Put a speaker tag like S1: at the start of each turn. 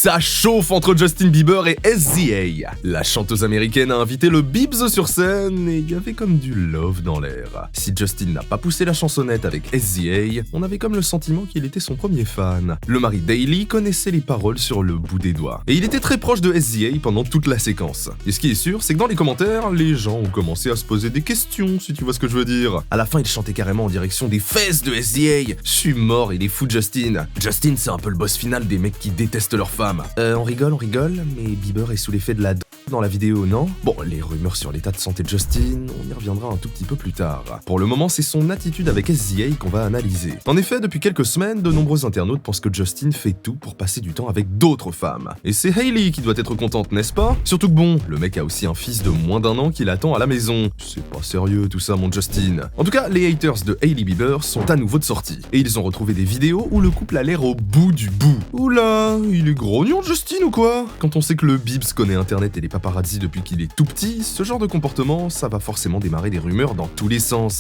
S1: Ça chauffe entre Justin Bieber et SZA. La chanteuse américaine a invité le Biebs sur scène et il y avait comme du love dans l'air. Si Justin n'a pas poussé la chansonnette avec SZA, on avait comme le sentiment qu'il était son premier fan. Le mari d'Hailey connaissait les paroles sur le bout des doigts. Et il était très proche de SZA pendant toute la séquence. Et ce qui est sûr, c'est que dans les commentaires, les gens ont commencé à se poser des questions, si tu vois ce que je veux dire. À la fin, il chantait carrément en direction des fesses de SZA. Je suis mort, il est fou Justin. Justin, c'est un peu le boss final des mecs qui détestent leurs femmes. On rigole, mais Bieber est sous l'effet de la dans la vidéo, non? Bon, les rumeurs sur l'état de santé de Justin, on y reviendra un tout petit peu plus tard. Pour le moment, c'est son attitude avec SZA qu'on va analyser. En effet, depuis quelques semaines, de nombreux internautes pensent que Justin fait tout pour passer du temps avec d'autres femmes. Et c'est Hailey qui doit être contente, n'est-ce pas? Surtout que bon, le mec a aussi un fils de moins d'1 an qui l'attend à la maison. C'est pas sérieux tout ça, mon Justin. En tout cas, les haters de Hailey Bieber sont à nouveau de sortie. Et ils ont retrouvé des vidéos où le couple a l'air au bout du bout. Oula, il est grognon Justin ou quoi? Quand on sait que le Biebs connaît internet et les paparazzi depuis qu'il est tout petit, ce genre de comportement, ça va forcément démarrer des rumeurs dans tous les sens.